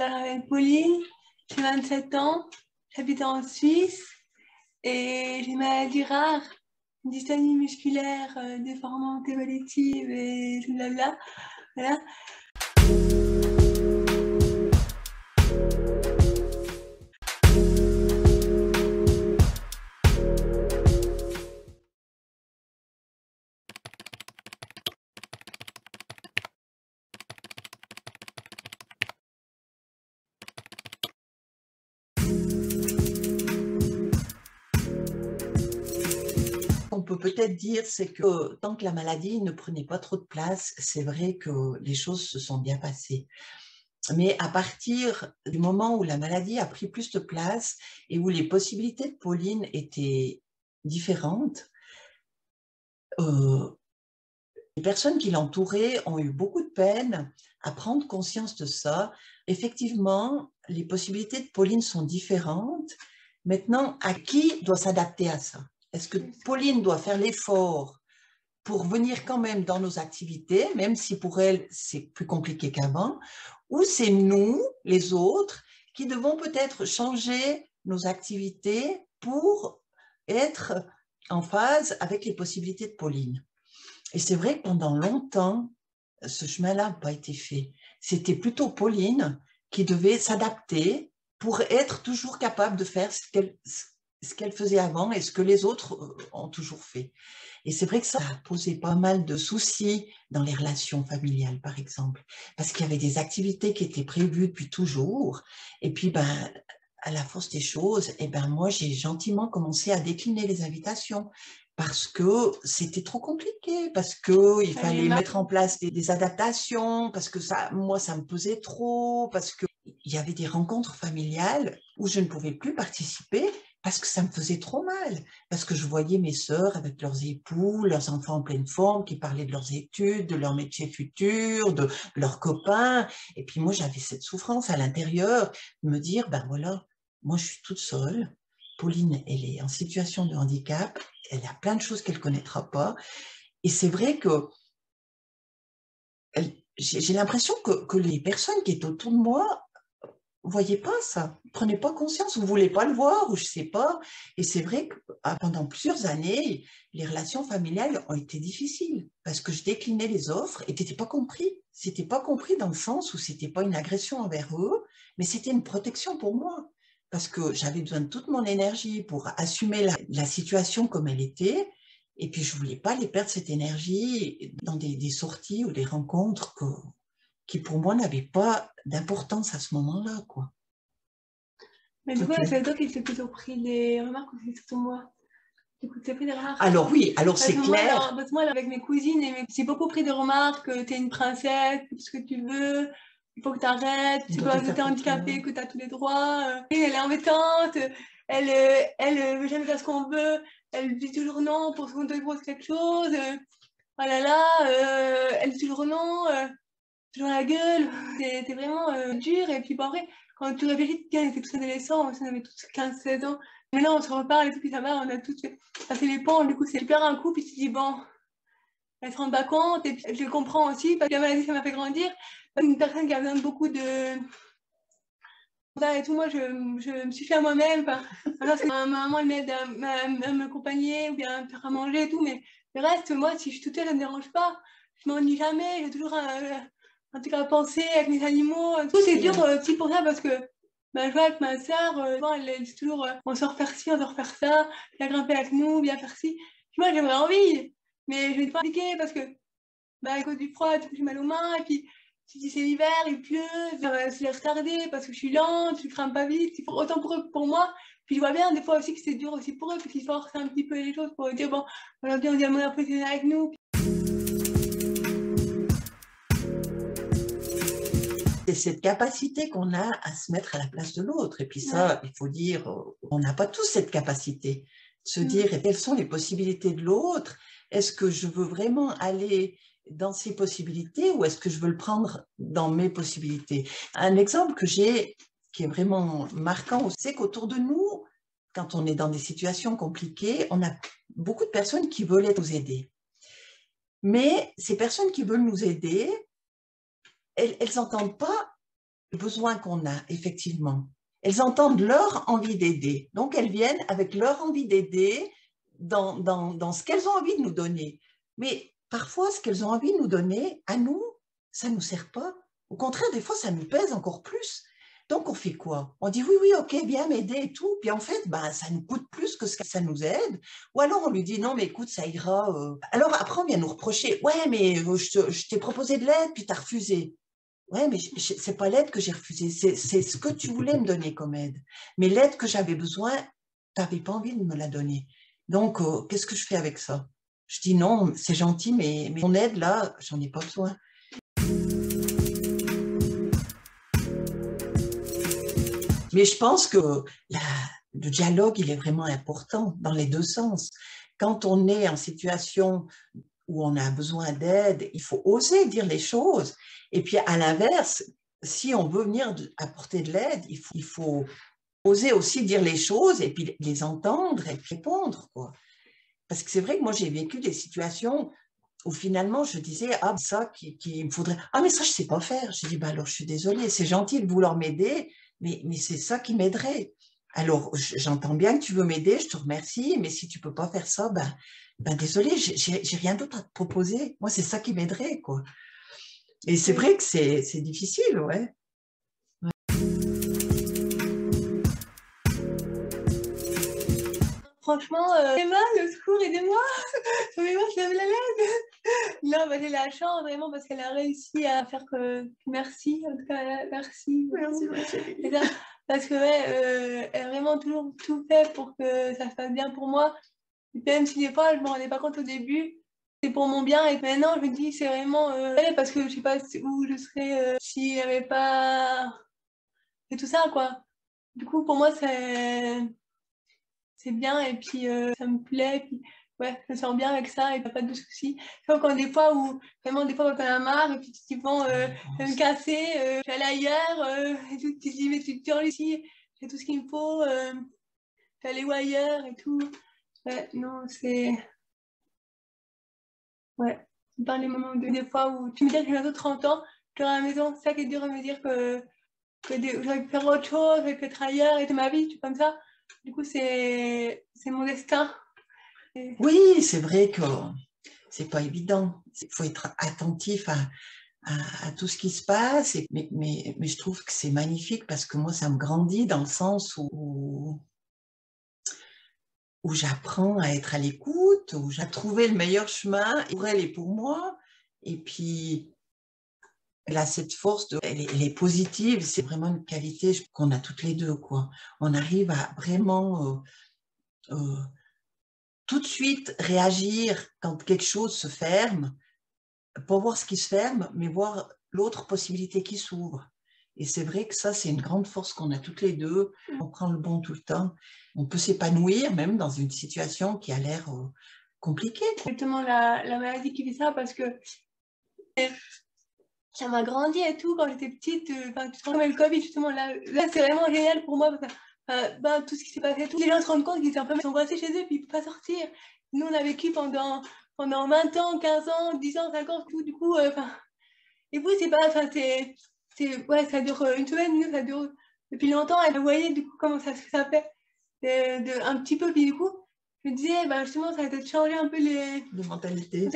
Je m'appelle Pauline, j'ai 27 ans, j'habite en Suisse et j'ai une maladie rare, une dystonie musculaire déformante évolutive et tout blabla. Voilà. On peut peut-être dire, c'est que tant que la maladie ne prenait pas trop de place, c'est vrai que les choses se sont bien passées. Mais à partir du moment où la maladie a pris plus de place et où les possibilités de Pauline étaient différentes, les personnes qui l'entouraient ont eu beaucoup de peine à prendre conscience de ça. Effectivement, les possibilités de Pauline sont différentes. Maintenant, à qui doit s'adapter à ça? Est-ce que Pauline doit faire l'effort pour venir quand même dans nos activités, même si pour elle, c'est plus compliqué qu'avant, ou c'est nous, les autres, qui devons peut-être changer nos activités pour être en phase avec les possibilités de Pauline. Et c'est vrai que pendant longtemps, ce chemin-là n'a pas été fait. C'était plutôt Pauline qui devait s'adapter pour être toujours capable de faire ce qu'elle faisait avant et ce que les autres ont toujours fait. Et c'est vrai que ça a posé pas mal de soucis dans les relations familiales, par exemple, parce qu'il y avait des activités qui étaient prévues depuis toujours. Et puis, à la force des choses, moi, j'ai gentiment commencé à décliner les invitations parce que c'était trop compliqué, parce qu'il fallait mettre en place des adaptations, parce que moi, ça me pesait trop, parce qu'il y avait des rencontres familiales où je ne pouvais plus participer parce que ça me faisait trop mal, parce que je voyais mes sœurs avec leurs époux, leurs enfants en pleine forme, qui parlaient de leurs études, de leur métier futur, de leurs copains, et puis moi, j'avais cette souffrance à l'intérieur, de me dire, voilà, moi, je suis toute seule. Pauline, elle est en situation de handicap. Elle a plein de choses qu'elle ne connaîtra pas. Et c'est vrai que j'ai l'impression que les personnes qui étaient autour de moi ne voyaient pas ça, ne prenaient pas conscience, ou ne voulaient pas le voir, ou je ne sais pas. Et c'est vrai que pendant plusieurs années, les relations familiales ont été difficiles parce que je déclinais les offres et tu n'étais pas compris. C'était pas compris dans le sens où ce n'était pas une agression envers eux, mais c'était une protection pour moi. Parce que j'avais besoin de toute mon énergie pour assumer la situation comme elle était. Et puis, je ne voulais pas les perdre cette énergie dans des sorties ou des rencontres qui, pour moi, n'avaient pas d'importance à ce moment-là, quoi. Mais du coup, c'est toi qui t'es plutôt pris des remarques ou c'est surtout moi? Du coup, t'es pris des remarques. Alors oui, alors c'est clair. Parce que moi, avec mes cousines, j'ai beaucoup pris des remarques que t'es une princesse, tout ce que tu veux, il faut que t'arrêtes, c'est pas parce que t'es handicapée que t'as tous les droits. Elle est embêtante, elle veut jamais faire ce qu'on veut, elle dit toujours non pour ce qu'on te propose quelque chose. Oh là là, elle dit toujours non, toujours la gueule, t'es vraiment dur. Et puis, après, quand tu réfléchis, tiens, on était tous adolescents, on avait tous 15-16 ans. Mais là, on se reparle et tout, puis ça va, on a tous passé les ponts, du coup, c'est super un coup, puis tu te dis, bon, elle se rend pas compte, et puis je le comprends aussi, parce que la maladie, ça m'a fait grandir. Une personne qui a besoin de beaucoup de... Et tout, moi, je me suis fait à moi-même, parce que ma maman, elle m'aide à m'accompagner, ou bien à me faire à manger et tout, mais le reste, moi, si je suis toute seule, ça me dérange pas. Je m'ennuie jamais, j'ai toujours un truc à penser avec mes animaux. Tout, c'est dur aussi pour ça, parce que je vois avec ma soeur, elle dit toujours on sort faire ci, on sort faire ça, viens grimper avec nous, viens faire ci. Puis moi, j'aimerais envie, mais je vais pas appliquer parce que, à cause du froid, j'ai mal aux mains, et puis, si c'est l'hiver, il pleut, c'est retardé parce que je suis lente, je crame pas vite, autant pour eux que pour moi. Puis je vois bien des fois aussi que c'est dur aussi pour eux, puis qu'ils forcent un petit peu les choses pour dire bon, aujourd'hui on dit à mon professionnel avec nous. C'est cette capacité qu'on a à se mettre à la place de l'autre. Et puis ça, il faut dire, on n'a pas tous cette capacité. Se dire, quelles sont les possibilités de l'autre? Est-ce que je veux vraiment aller dans ses possibilités ou est-ce que je veux le prendre dans mes possibilités? Un exemple que j'ai, qui est vraiment marquant, c'est qu'autour de nous, quand on est dans des situations compliquées, on a beaucoup de personnes qui veulent nous aider. Mais ces personnes qui veulent nous aider, elles n'entendent pas le besoin qu'on a, effectivement. Elles entendent leur envie d'aider. Donc, elles viennent avec leur envie d'aider dans ce qu'elles ont envie de nous donner. Mais parfois, ce qu'elles ont envie de nous donner, à nous, ça ne nous sert pas. Au contraire, des fois, ça nous pèse encore plus. Donc, on fait quoi? On dit oui, oui, ok, viens m'aider et tout. Puis en fait, ça nous coûte plus que ce que ça nous aide. Ou alors, on lui dit non, mais écoute, ça ira. Alors après, on vient nous reprocher. Ouais, mais je t'ai proposé de l'aide, puis tu as refusé. Ouais, mais c'est pas l'aide que j'ai refusée. C'est ce que tu voulais me donner comme aide. Mais l'aide que j'avais besoin, tu n'avais pas envie de me la donner. Donc, qu'est-ce que je fais avec ça? Je dis non, c'est gentil, mais mon aide, là, j'en ai pas besoin. Mais je pense que le dialogue, il est vraiment important dans les deux sens. Quand on est en situation où on a besoin d'aide, il faut oser dire les choses. Et puis, à l'inverse, si on veut venir apporter de l'aide, il faut oser aussi dire les choses et puis les entendre et puis répondre, quoi. Parce que c'est vrai que moi, j'ai vécu des situations où finalement, je disais, ah, ça qu'il me faudrait, ah, mais ça, je ne sais pas faire. Je dis, alors, je suis désolée, c'est gentil de vouloir m'aider, mais c'est ça qui m'aiderait. Alors, j'entends bien que tu veux m'aider, je te remercie, mais si tu ne peux pas faire ça, désolée, j'ai rien d'autre à te proposer. Moi, c'est ça qui m'aiderait, quoi. Et c'est vrai que c'est difficile, ouais. Franchement, Emma, le secours, aidez-moi. Sauvez-moi, je lève la laine. Non, j'ai la chance vraiment parce qu'elle a réussi à faire que. Merci, en tout cas, merci. Merci, ma chérie. Parce que, elle a vraiment toujours tout fait pour que ça se passe bien pour moi. Et même si des fois, je ne me rendais pas compte au début, c'est pour mon bien. Et maintenant, je me dis, c'est vraiment. Parce que je ne sais pas où je serais s'il n'y avait pas. Et tout ça, quoi. Du coup, pour moi, c'est bien et puis ça me plaît. Et puis, ouais, je me sens bien avec ça et pas de soucis. C'est quand des fois où, vraiment, des fois, quand t'en as marre et puis tu te dis, bon, je vais me casser, je vais aller ailleurs, et tout, tu te dis, mais tu te dis, ici, j'ai tout ce qu'il me faut, je vais aller où ailleurs et tout. Ouais, non, c'est. Ouais, c'est pas les moments des fois où tu me dis que j'ai bientôt 30 ans, je serai à la maison, c'est ça qui est dur à me dire que j'aurais pu faire autre chose, que être ailleurs et de ma vie, tout comme ça. Du coup, c'est mon destin. Oui, c'est vrai que c'est pas évident. Il faut être attentif à tout ce qui se passe. Mais je trouve que c'est magnifique parce que moi, ça me grandit dans le sens où j'apprends à être à l'écoute, où j'ai trouvé le meilleur chemin pour elle et pour moi. Et puis, elle a cette force, elle est positive. C'est vraiment une qualité qu'on a toutes les deux, quoi. On arrive à vraiment tout de suite réagir quand quelque chose se ferme, pas voir ce qui se ferme, mais voir l'autre possibilité qui s'ouvre. Et c'est vrai que ça, c'est une grande force qu'on a toutes les deux. On prend le bon tout le temps. On peut s'épanouir même dans une situation qui a l'air compliquée. Exactement la maladie qui fait ça parce que ça m'a grandi et tout quand j'étais petite. Comme le Covid, justement, là c'est vraiment génial pour moi. Tout ce qui s'est passé, les gens se rendent compte qu'ils sont coincés chez eux puis ils ne peuvent pas sortir. Nous, on a vécu pendant 20 ans, 15 ans, 10 ans, 5 ans, tout. Du coup, et vous, c'est pas. Ouais, ça dure une semaine, nous, ça dure depuis longtemps. Et vous voyez, du coup, comment ça fait un petit peu. Puis du coup, je me disais, justement, ça a peut-être changé un peu les mentalités.